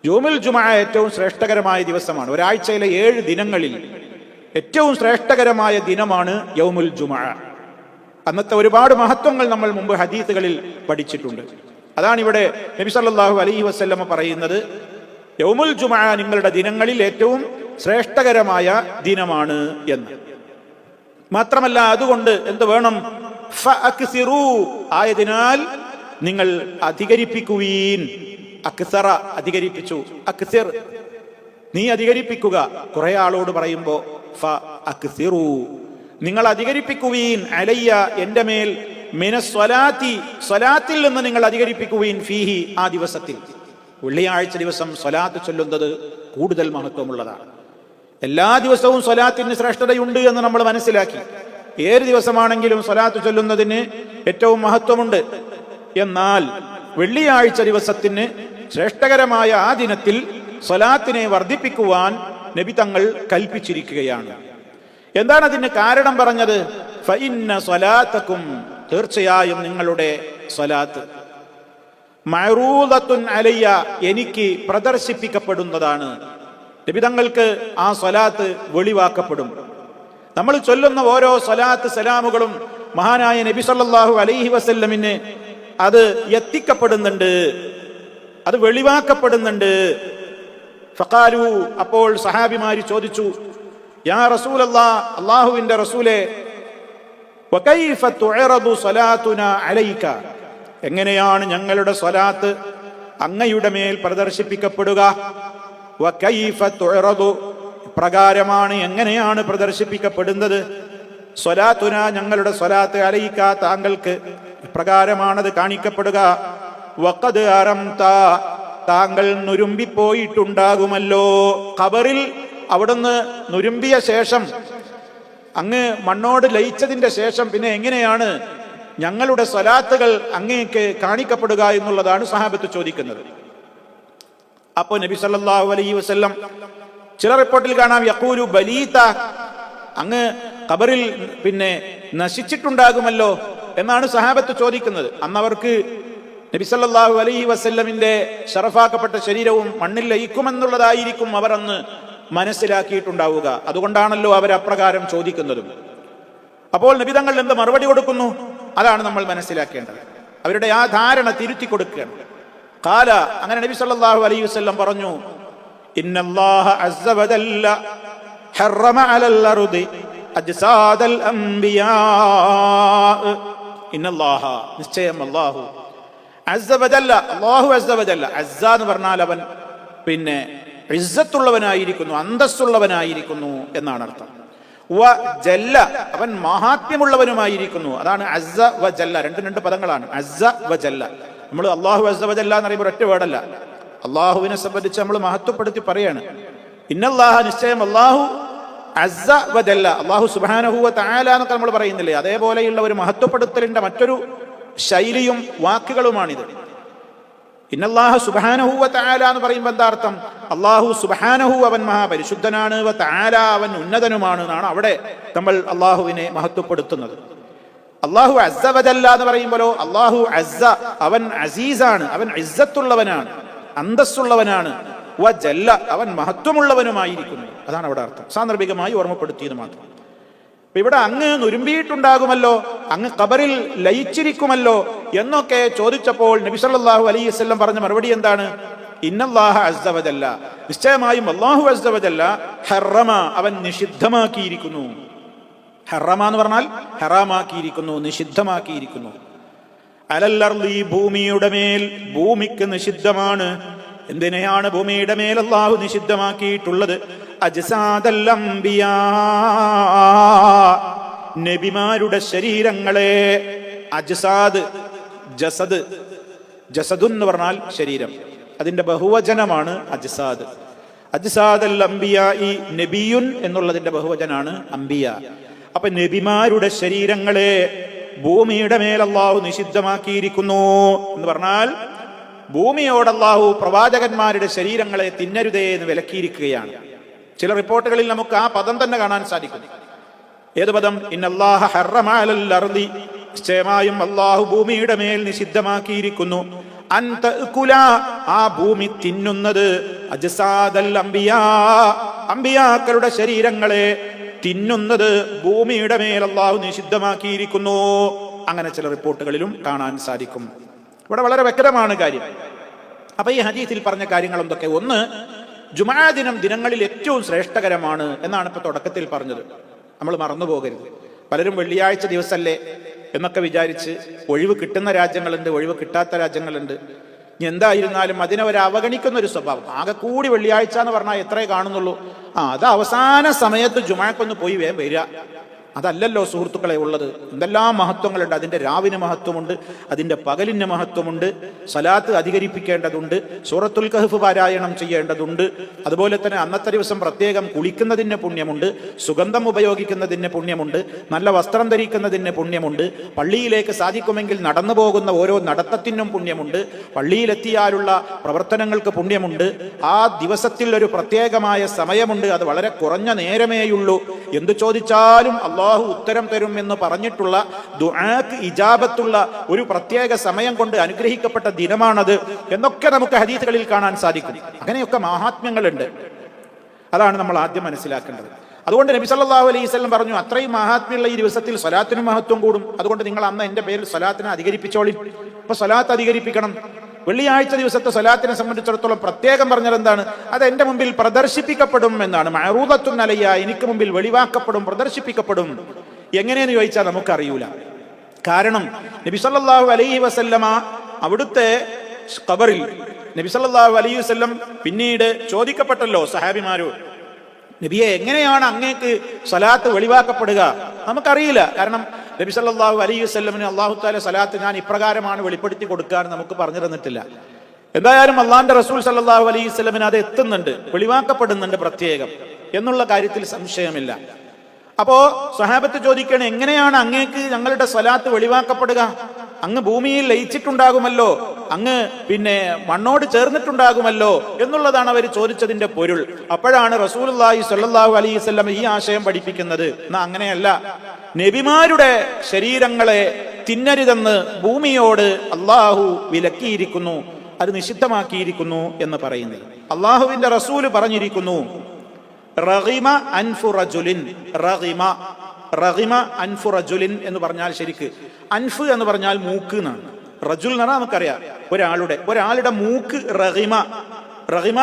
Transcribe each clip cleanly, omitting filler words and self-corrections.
യൗമുൽ ജുമുഅ ഏറ്റവും ശ്രേഷ്ഠകരമായ ദിവസമാണ്. ഒരാഴ്ചയിലെ 7 ദിനങ്ങളിൽ ഏറ്റവും ശ്രേഷ്ഠകരമായ ദിനമാണ് യൗമുൽ ജുമുഅ. അന്നത്തെ ഒരുപാട് മഹത്വങ്ങൾ നമ്മൾ മുമ്പ് ഹദീസുകളിൽ പഠിച്ചിട്ടുണ്ട്. അതാണ് ഇവിടെ നബി സല്ലല്ലാഹു അലൈഹി വസല്ലമ പറയുന്നത്, യൗമുൽ ജുമുഅ നിങ്ങളുടെ ദിനങ്ങളിൽ ഏറ്റവും ശ്രേഷ്ഠകരമായ ദിനമാണ് എന്ന്. മാത്രമല്ല അതുകൊണ്ട് എന്ത് വേണം? ഫഅക്സിറൂ, ആയതിനാൽ നിങ്ങൾ അധികരിപ്പിക്കുവീൻ. അക്സറ, അധികരിപ്പിച്ചു. അക്സിർ, നീ അധികരിപ്പിക്കുക. കുറെ ആളോട് പറയുമ്പോ ഫഅക്സിറൂ, നിങ്ങൾ അധികരിപ്പിക്കുവീൻ. അലയ്യ, എന്റെ മേൽ, മിനസ്വലാത്തി, സ്വലാത്തിൽ നിന്ന് നിങ്ങൾ അധികരിപ്പിക്കുവീൻ. ഫീഹി, ആ ദിവസത്തിൽ. വെള്ളിയാഴ്ച ദിവസം സ്വലാത്ത് ചൊല്ലുന്നത് കൂടുതൽ മഹത്വമുള്ളതാണ്. എല്ലാ ദിവസവും സ്വലാത്തിന് ശ്രേഷ്ഠതയുണ്ട് എന്ന് നമ്മൾ മനസ്സിലാക്കി. ഏത് ദിവസമാണെങ്കിലും സ്വലാത്ത് ചൊല്ലുന്നതിന് ഏറ്റവും മഹത്വമുണ്ട്. എന്നാൽ വെള്ളിയാഴ്ച ദിവസത്തിന് ശ്രേഷ്ഠകരമായ ആ ദിനത്തിൽ സ്വലാത്തിനെ വർദ്ധിപ്പിക്കുവാൻ നബി തങ്ങൾ കൽപ്പിച്ചിരിക്കുകയാണ്. എന്താണ് അതിന് കാരണം പറഞ്ഞത്? ഫഇന്ന സ്വലാത്തക്കും, തീർച്ചയായും നിങ്ങളുടെ സ്വലാത്ത്, മഅറൂദത്തുൻ അലയ്യ, എനിക്ക് പ്രദർശിപ്പിക്കപ്പെടുന്നതാണ്. നബി തങ്ങൾക്ക് ആ സ്വലാത്ത് വെളിവാക്കപ്പെടും. നമ്മൾ ചൊല്ലുന്ന ഓരോ സ്വലാത്ത് സലാമുകളും മഹാനായ നബി സല്ലല്ലാഹു അലൈഹി വസല്ലമിന് അത് എത്തിക്കപ്പെടുന്നുണ്ട്, അത് വെളിവാക്കപ്പെടുന്നുണ്ട്. ഫഖാലു, അപ്പോൾ സഹാബിമാര് ചോദിച്ചു, യാ റസൂലല്ലാഹ്, അല്ലാഹുവിന്റെ റസൂലേ, വകൈഫ തുഅറദു സ്വലാത്തുനാ അലൈക, എങ്ങനെയാണ് ഞങ്ങളുടെ സ്വലാത്ത് അങ്ങയുടെ മേൽ പ്രദർശിപ്പിക്കപ്പെടുക? വകൈഫ തുഅറദു, പ്രകാരമാണ്, എങ്ങനെയാണ് പ്രദർശിപ്പിക്കപ്പെടുന്നത്? സ്വലാത്തുന, ഞങ്ങളുടെ സ്വലാത്ത്, അലൈക, താങ്കൾക്ക് പ്രകാരമാണത് കാണിക്കപ്പെടുക. വഖദ് അറംത, താങ്കൾ നുരുമ്പിപ്പോയിട്ടുണ്ടാകുമല്ലോ. ഖബറിൽ അവിടുന്ന് നുരുമ്പിയ ശേഷം, അങ്ങ് മണ്ണോട് ലയിച്ചതിന്റെ ശേഷം പിന്നെ എങ്ങനെയാണ് ഞങ്ങളുടെ സ്വലാത്തുകൾ അങ്ങേക്ക് കാണിക്കപ്പെടുക എന്നുള്ളതാണ് സഹാബത്ത് ചോദിക്കുന്നത്. അപ്പോൾ നബി സല്ലല്ലാഹു അലൈഹി വസല്ലം, ചില റിപ്പോർട്ടിൽ കാണാം യഖൂലു ബലീത, അങ്ങ് ഖബറിൽ പിന്നെ നശിച്ചിട്ടുണ്ടാകുമല്ലോ എന്നാണ് സഹാബത്ത് ചോദിക്കുന്നത്. അന്ന് അവർക്ക് നബി സല്ലല്ലാഹു അലൈഹി വസല്ലമിന്റെ ശറഫാക്കപ്പെട്ട ശരീരവും മണ്ണിൽ ലയിക്കുമെന്നുള്ളതായിരിക്കും അവർ അന്ന് മനസ്സിലാക്കിയിട്ടുണ്ടാവുക. അതുകൊണ്ടാണല്ലോ അവർ അപ്രകാരം ചോദിക്കുന്നതും. അപ്പോൾ നബി തങ്ങൾ എന്ത് മറുപടി കൊടുക്കുന്നു? അതാണ് നമ്മൾ മനസ്സിലാക്കേണ്ടത്. അവരുടെ ആ ധാരണ തിരുത്തി കൊടുക്കുകയാണ്. ഖാല, അങ്ങനെ നബി സല്ലല്ലാഹു അലൈഹി വസല്ലം പറഞ്ഞു, ഇന്നല്ലാഹ അസ്സ വജല്ല ഹറമ അലൽ അർദി അജ്സാദൽ അംബിയാ. ഇന്നല്ലാഹ, നിശ്ചയം അല്ലാഹു, അസ്സ വജല്ല, അല്ലാഹു അസ്സ വജല്ല, അസ്സ എന്ന് പറഞ്ഞാൽ അവൻ പിന്നെ ഇസ്സത്തുള്ളവനായിരിക്കുന്നു, അന്തസ്സുള്ളവനായിരിക്കുന്നു എന്നാണ് അർത്ഥം. വ ജല്ല, അവൻ മഹാത്മ്യമുള്ളവനുമായിരിക്കുന്നു. അതാണ് അസ്സ വ ജല്ല, രണ്ട് പദങ്ങളാണ്. അസ്സ വ ജല്ല, നമ്മൾ അല്ലാഹു അസ്സ വ ജല്ല എന്ന് പറയുമ്പോൾ ഒറ്റ വേർഡല്ല. അള്ളാഹുവിനെ സംബന്ധിച്ച് നമ്മൾ മഹത്വപ്പെടുത്തി പറയാണ്. ഇന്നല്ലാഹ, നിശ്ചയം അല്ലാഹു, അസ്സ വ ജല്ല, അല്ലാഹു സുബ്ഹാനഹു വ തആല എന്നൊക്കെ നമ്മൾ പറയുന്നില്ലേ, അതേപോലെയുള്ള ഒരു മഹത്വപ്പെടുത്തലിന്റെ മറ്റൊരു ശൈലിയും വാക്കുകളുമാണിത്. ഇന്നല്ലാഹ സുബ്ഹാനഹു വ തആല എന്ന് പറയുമ്പോൾ എന്താ അർത്ഥം? അല്ലാഹു സുബ്ഹാനഹു, അവൻ മഹാപരിശുദ്ധനാണ്, വ തആല, അവൻ ഉന്നതനുമാണ് എന്നാണ് അവിടെ നമ്മൾ അള്ളാഹുവിനെ മഹത്വപ്പെടുത്തുന്നത്. അല്ലാഹു അസ്സ വ ജല്ല എന്ന് പറയുമ്പോഴോ, അല്ലാഹു അസ്സ, അവൻ അസീസാണ്, അവൻ ഇസ്സത്തുള്ളവനാണ്, അന്തസ്സുള്ളവനാണ്. വ ജല്ല, അവൻ മഹത്വമുള്ളവനുമായിരിക്കുന്നു. അതാണ് അവിടെ അർത്ഥം. സാന്ദർഭികമായി ഓർമ്മപ്പെടുത്തിയത് മാത്രം. ഇവിടെ അങ്ങ് നുരുമ്പിയിട്ടുണ്ടാകുമല്ലോ, അങ്ങ് ഖബറിൽ ലയിച്ചിരിക്കുമല്ലോ എന്നൊക്കെ ചോദിച്ചപ്പോൾ നബി സല്ലല്ലാഹു അലൈഹി വസല്ലം പറഞ്ഞ മറുപടി എന്താണ്? ഇന്നല്ലാഹ അസ്സ വജല്ല, നിശ്ചയമായും അല്ലാഹു അസ്സ വജല്ല ഹറമ, അവൻ നിഷിദ്ധമാക്കിയിരിക്കുന്നു. ഹറമ എന്ന് പറഞ്ഞാൽ ഹറാമാക്കിയിരിക്കുന്നു, നിഷിദ്ധമാക്കിയിരിക്കുന്നു. അലൽ അർളി, ഭൂമിയുടെ മേൽ, ഭൂമിക്ക് നിഷിദ്ധമാണ്. എന്തിനെയാണ് ഭൂമിയുടെ മേൽ അല്ലാഹു നിഷിദ്ധമാക്കിയിട്ടുള്ളത്? അജ്സാദൽ അംബിയാ, നബിമാരുടെ ശരീരങ്ങളെ. അജ്സാദ്, ജസദ്, ജസദുൻ എന്ന് പറഞ്ഞാൽ ശരീരം, അതിന്റെ ബഹുവചനമാണ് അജ്സാദ്. അജ്സാദൽ അംബിയാ, ഈ നബിയുൻ എന്നുള്ളതിന്റെ ബഹുവചനാണ് അംബിയ. അപ്പൊ നബിമാരുടെ ശരീരങ്ങളെ ഭൂമിയുടെ മേൽ അല്ലാഹു നിഷിദ്ധമാക്കിയിരിക്കുന്നു എന്ന് പറഞ്ഞാൽ ഭൂമിയോട് അല്ലാഹു പ്രവാചകന്മാരുടെ ശരീരങ്ങളെ തിന്നരുതേ എന്ന് വിലക്കിയിരിക്കുകയാണ്. ചില റിപ്പോർട്ടുകളിൽ നമുക്ക് ആ പദം തന്നെ കാണാൻ സാധിക്കും. ഏത് പദം? ഇന്നല്ലാഹ ഹറമ അലൽ അർളി, നിശ്ചയമായും അല്ലാഹു ഭൂമിയുടെ മേൽ നിഷിദ്ധമാക്കിയിരിക്കുന്നു. അൻ തഅകുല, ആ ഭൂമി തിന്നുന്നത്, അജ്സാദൽ അംബിയാ, അംബിയാക്കളുടെ ശരീരങ്ങളെ തിന്നുന്നത് ഭൂമിയുടെ മേൽ അല്ലാഹു നിഷിദ്ധമാക്കിയിരിക്കുന്നു. അങ്ങനെ ചില റിപ്പോർട്ടുകളിലും കാണാൻ സാധിക്കും. ഇവിടെ വളരെ വ്യക്തമാണ് കാര്യം. അപ്പൊ ഈ ഹദീസിൽ പറഞ്ഞ കാര്യങ്ങൾ എന്തൊക്കെ? ഒന്ന്, ജുമാ ദിനം ദിനങ്ങളിൽ ഏറ്റവും ശ്രേഷ്ഠകരമാണ് എന്നാണ് ഇപ്പൊ തുടക്കത്തിൽ പറഞ്ഞത്. നമ്മൾ മറന്നു പോകരുത്. പലരും വെള്ളിയാഴ്ച ദിവസമല്ലേ എന്നൊക്കെ വിചാരിച്ച് ഒഴിവ് കിട്ടുന്ന രാജ്യങ്ങളുണ്ട്, ഒഴിവ് കിട്ടാത്ത രാജ്യങ്ങളുണ്ട്. എന്തായിരുന്നാലും അതിനെ ഒരു അവഗണിക്കുന്ന ഒരു സ്വഭാവം. ആകെ കൂടി വെള്ളിയാഴ്ച എന്ന് പറഞ്ഞാൽ എത്രയേ കാണുന്നുള്ളൂ. അത് അവസാന സമയത്ത് ജുമാക്കൊന്ന് പോയി വേഗം വരിക. അതല്ലല്ലോ സുഹൃത്തുക്കളെ ഉള്ളത്. എന്തെല്ലാം മഹത്വങ്ങളുണ്ട്. അതിൻ്റെ രാവിന് മഹത്വമുണ്ട്, അതിൻ്റെ പകലിന് മഹത്വമുണ്ട്. സ്വലാത്ത് അധികരിപ്പിക്കേണ്ടതുണ്ട്, സൂറത്തുൽ കഹ്ഫ് പാരായണം ചെയ്യേണ്ടതുണ്ട്. അതുപോലെ തന്നെ അന്നത്തെ ദിവസം പ്രത്യേകം കുളിക്കുന്നതിന് പുണ്യമുണ്ട്, സുഗന്ധം ഉപയോഗിക്കുന്നതിന് പുണ്യമുണ്ട്, നല്ല വസ്ത്രം ധരിക്കുന്നതിന് പുണ്യമുണ്ട്, പള്ളിയിലേക്ക് സാധിക്കുമെങ്കിൽ നടന്നു പോകുന്ന ഓരോ നടത്തത്തിനും പുണ്യമുണ്ട്, പള്ളിയിലെത്തിയാലുള്ള പ്രവർത്തനങ്ങൾക്ക് പുണ്യമുണ്ട്. ആ ദിവസത്തിൽ ഒരു പ്രത്യേകമായ സമയമുണ്ട്, അത് വളരെ കുറഞ്ഞ നേരമേയുള്ളൂ. എന്തു ചോദിച്ചാലും അല്ലാഹു ഉത്തരം തരും എന്ന് പറഞ്ഞിട്ടുള്ള ദുആക്ക് ഇജാബത്തുള്ള ഒരു പ്രത്യേക സമയം കൊണ്ട് അനുഗ്രഹിക്കപ്പെട്ട ദിനമാണത് എന്നൊക്കെ നമുക്ക് ഹദീസുകളിൽ കാണാൻ സാധിക്കും. അങ്ങനെയൊക്കെ മഹാത്മ്യങ്ങളുണ്ട്. അതാണ് നമ്മൾ ആദ്യം മനസ്സിലാക്കേണ്ടത്. അതുകൊണ്ട് നബി സല്ലല്ലാഹു അലൈഹി വസല്ലം പറഞ്ഞു, അത്രയും മഹാത്മ്യമുള്ള ഈ ദിവസത്തിൽ സ്വലാത്തിന് മഹത്വം കൂടും. അതുകൊണ്ട് നിങ്ങൾ അന്ന് എൻ്റെ പേരിൽ സ്വലാത്തിനെ അധികരിപ്പിച്ചോളി. അപ്പൊ സ്വലാത്ത് അധികരിപ്പിക്കണം. വെള്ളിയാഴ്ച ദിവസത്തെ സ്വലാത്തിനെ സംബന്ധിച്ചിടത്തോളം പ്രത്യേകം പറഞ്ഞത് എന്താണ്? അത് എൻ്റെ മുമ്പിൽ പ്രദർശിപ്പിക്കപ്പെടും എന്നാണ്. മഅറൂദത്തുൻ അലയ്യ, എനിക്ക് മുമ്പിൽ വെളിവാക്കപ്പെടും, പ്രദർശിപ്പിക്കപ്പെടും. എങ്ങനെയെന്ന് ചോദിച്ചാൽ നമുക്കറിയൂല. കാരണം നബി സല്ലല്ലാഹു അലൈഹി വസല്ലമ അവിടുത്തെ ഖബറിൽ നബി സല്ലല്ലാഹു അലൈഹി വസല്ലം പിന്നീട് ചോദിക്കപ്പെട്ടല്ലോ സഹാബിമാരോട്, നബിയെ എങ്ങനെയാണ് അങ്ങേക്ക് സ്വലാത്ത് വെളിവാക്കപ്പെടുക? നമുക്കറിയില്ല. കാരണം നബി സല്ലല്ലാഹു അലൈഹി വസല്ലമിന് അല്ലാഹു തആല സ്വലാത്ത് ഞാൻ ഇപ്രകാരമാണ് വെളിപ്പെടുത്തി കൊടുക്കാൻ നമുക്ക് പറഞ്ഞു തന്നിട്ടില്ല. എന്തായാലും അള്ളാഹിന്റെ റസൂൽ സല്ലല്ലാഹു അലൈഹി വസല്ലമിന് അത് എത്തുന്നുണ്ട്, വെളിവാക്കപ്പെടുന്നുണ്ട് പ്രത്യേകം എന്നുള്ള കാര്യത്തിൽ സംശയമില്ല. അപ്പോ സ്വഹാബത്ത് ചോദിക്കണേ, എങ്ങനെയാണ് അങ്ങേക്ക് ഞങ്ങളുടെ സ്വലാത്ത് വെളിവാക്കപ്പെടുക? അങ്ങ് ഭൂമിയിൽ ലയിച്ചിട്ടുണ്ടാകുമല്ലോ, അങ്ങ് പിന്നെ മണ്ണോട് ചേർന്നിട്ടുണ്ടാകുമല്ലോ എന്നുള്ളതാണ് അവർ ചോദിച്ചതിന്റെ പൊരുൾ. അപ്പോഴാണ് റസൂലുള്ളാഹി സ്വല്ലല്ലാഹു അലൈഹി വസല്ലം ഈ ആശയം പഠിപ്പിക്കുന്നത്. എന്നാ അങ്ങനെയല്ല, നബിമാരുടെ ശരീരങ്ങളെ തിന്നരുതെന്ന് ഭൂമിയോട് അള്ളാഹു വിലക്കിയിരിക്കുന്നു, അത് നിഷിദ്ധമാക്കിയിരിക്കുന്നു എന്ന് പറയുന്നത്. അള്ളാഹുവിന്റെ റസൂല് പറഞ്ഞിരിക്കുന്നു, റഗിമ അൻഫു റജുലിൻ, റഗിമ അൻഫു റജുലിൻ എന്ന് പറഞ്ഞാൽ ശരിക്ക് അൻഫ് എന്ന് പറഞ്ഞാൽ മൂക്ക് എന്നാണ്. റജുൽ എന്ന് പറഞ്ഞാൽ നമുക്കറിയാം ഒരാളുടെ മൂക്ക് റഗിമ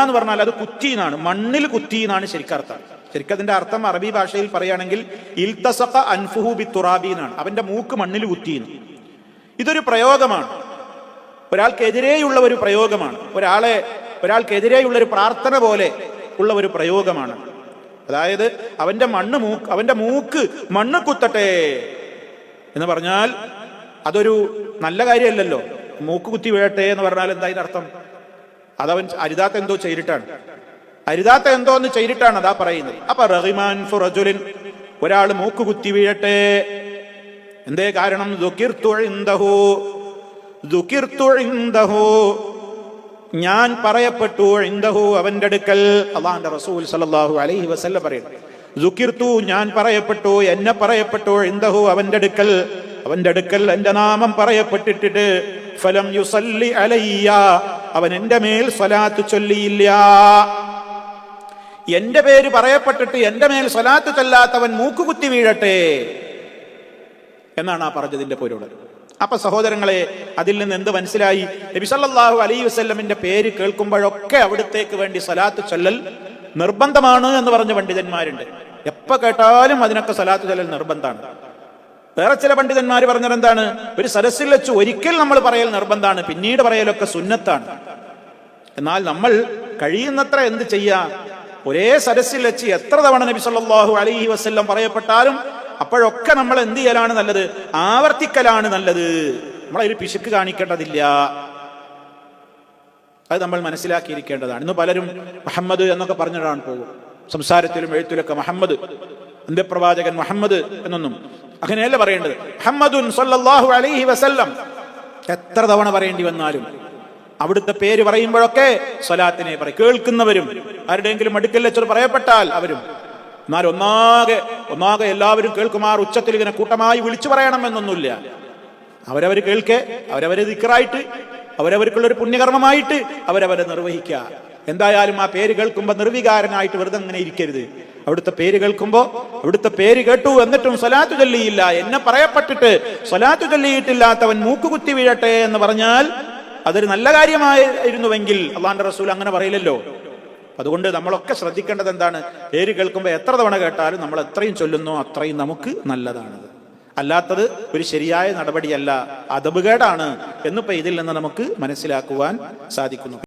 എന്ന് പറഞ്ഞാൽ അത് കുത്തി എന്നാണ്, മണ്ണിൽ കുത്തി എന്നാണ് ശരിക്കർത്ഥം. ശരിക്കതിന്റെ അർത്ഥം അറബി ഭാഷയിൽ പറയുകയാണെങ്കിൽ ഇൽതസഖ അൻഫുഹു ബിത്തുറാബി എന്നാണ്, അവന്റെ മൂക്ക് മണ്ണിൽ കുത്തി. ഇതൊരു പ്രയോഗമാണ്, ഒരാൾക്കെതിരെയുള്ള ഒരു പ്രയോഗമാണ്, ഒരാൾക്കെതിരെയുള്ള ഒരു പ്രാർത്ഥന പോലെ ഉള്ള ഒരു പ്രയോഗമാണ്. അതായത് അവന്റെ മൂക്ക് മണ്ണ് കുത്തട്ടെ എന്ന് പറഞ്ഞാൽ അതൊരു നല്ല കാര്യമല്ലല്ലോ. മൂക്ക് കുത്തി വീഴട്ടെ എന്ന് പറഞ്ഞാൽ എന്താ ഇതിന്റെ അർത്ഥം? അതവൻ അരുതാത്ത എന്തോ ചെയ്തിട്ടാണ് അതാ പറയുന്നത്. അപ്പൊ റഹിമാൻ ഫുറജുലിൻ, ഒരാൾ മൂക്ക് കുത്തി വീഴട്ടെ. എന്തേ കാരണം? ദുകിർതു ഇൻദഹു, ഞാൻ പറയപ്പെട്ടു, ഇൻദഹു അവന്റെ അടുക്കൽ. അല്ലാഹുവിന്റെ റസൂൽ സല്ലല്ലാഹു അലൈഹി വസല്ലം പറയുന്നു, ദുകിർതു ഞാൻ പറയപ്പെട്ടു, എന്നെ പറയപ്പെട്ടു, ഇൻദഹു അവന്റെ അടുക്കൽ എന്റെ നാമം പറയപ്പെട്ടിട്ട്, ഫലം യുസല്ലി അലയ്യ, അവൻ എന്റെ മേൽ സ്വലാത്ത് ചൊല്ലിയില്ല. എന്റെ പേര് പറയപ്പെട്ടിട്ട് എന്റെ മേൽ സ്വലാത്ത് ചൊല്ലാത്തവൻ മൂക്കുകുത്തി വീഴട്ടെ എന്നാണ് ആ പറഞ്ഞതിന്റെ പൊരുൾ. അപ്പൊ സഹോദരങ്ങളെ, അതിൽ നിന്ന് എന്ത് മനസ്സിലായി? നബി സല്ലല്ലാഹു അലൈഹി വസല്ലമിന്റെ പേര് കേൾക്കുമ്പോഴൊക്കെ അവിടത്തേക്ക് വേണ്ടി സ്വലാത്ത് ചൊല്ലൽ നിർബന്ധമാണ് എന്ന് പറഞ്ഞ പണ്ഡിതന്മാരുണ്ട്. എപ്പോ കേട്ടാലും അതിനൊക്കെ സ്വലാത്ത് ചൊല്ലൽ നിർബന്ധമാണ്. വേറെ ചില പണ്ഡിതന്മാർ പറഞ്ഞത് എന്താണ്? ഒരു സദസ്സിൽ വെച്ച് ഒരിക്കൽ നമ്മൾ പറയൽ നിർബന്ധമാണ്, പിന്നീട് പറയലൊക്കെ സുന്നത്താണ്. എന്നാൽ നമ്മൾ കഴിയുന്നത്ര എന്ത് ചെയ്യാം? ഒരേ സദസ്സിൽ വെച്ച് എത്ര തവണ നബി സല്ലല്ലാഹു അലൈഹി വസല്ലം പറയപ്പെട്ടാലും അപ്പോഴൊക്കെ നമ്മൾ എന്ത് ചെയ്യലാണ് നല്ലത്? ആവർത്തിക്കലാണ് നല്ലത്. നമ്മളതിൽ പിശുക്ക് കാണിക്കേണ്ടതില്ല. അത് നമ്മൾ മനസ്സിലാക്കിയിരിക്കേണ്ടതാണ്. ഇന്ന് പലരും മുഹമ്മദ് എന്നൊക്കെ പറഞ്ഞിട്ടാണ് പോകും. സംസാരത്തിലും എഴുത്തിലൊക്കെ മുഹമ്മദ്, അന്ത്യപ്രവാചകൻ മുഹമ്മദ് എന്നൊന്നും അങ്ങനെയല്ല പറയേണ്ടത്. മുഹമ്മദുൻ സല്ലല്ലാഹു അലൈഹി വസല്ലം എത്ര തവണ പറയേണ്ടി വന്നാലും അവിടുത്തെ പേര് പറയുമ്പോഴൊക്കെ സ്വലാത്തിനെ പറയും. കേൾക്കുന്നവരും ആരുടെയെങ്കിലും അടുക്കൽ വെച്ചത് പറയപ്പെട്ടാൽ അവരും. എന്നാൽ ഒന്നാകെ എല്ലാവരും കേൾക്കുമാർ ഉച്ചത്തിൽ ഇങ്ങനെ കൂട്ടമായി വിളിച്ചു പറയണമെന്നൊന്നുമില്ല. അവരവർ കേൾക്കെ, അവരവരെ ദിക്റായിട്ട്, അവരവർക്കുള്ളൊരു പുണ്യകർമ്മമായിട്ട് അവരവരെ നിർവഹിക്കുക. എന്തായാലും ആ പേര് കേൾക്കുമ്പോൾ നിർവികാരനായിട്ട് വെറുതെ അങ്ങനെ ഇരിക്കരുത്. അവിടുത്തെ പേര് കേൾക്കുമ്പോൾ അവിടുത്തെ പേര് കേട്ടു എന്നിട്ടും സ്വലാത്തു ചൊല്ലിയില്ല, എന്നെ പറയപ്പെട്ടിട്ട് സ്വലാത്തു ചൊല്ലിയിട്ടില്ലാത്തവൻ മൂക്കുകുത്തി വീഴട്ടെ എന്ന് പറഞ്ഞാൽ അതൊരു നല്ല കാര്യമായിരുന്നുവെങ്കിൽ അള്ളാഹുവിന്റെ റസൂൽ അങ്ങനെ പറയില്ലല്ലോ. അതുകൊണ്ട് നമ്മളൊക്കെ ശ്രദ്ധിക്കേണ്ടത് എന്താണ്? പേര് കേൾക്കുമ്പോൾ എത്ര തവണ കേട്ടാലും നമ്മൾ എത്രയും ചൊല്ലുന്നോ അത്രയും നമുക്ക് നല്ലതാണത്. അല്ലാത്തത് ഒരു ശരിയായ നടപടിയല്ല, അദബുകേടാണ് എന്നിപ്പോ ഇതിൽ നിന്ന് നമുക്ക് മനസ്സിലാക്കുവാൻ സാധിക്കുന്നു.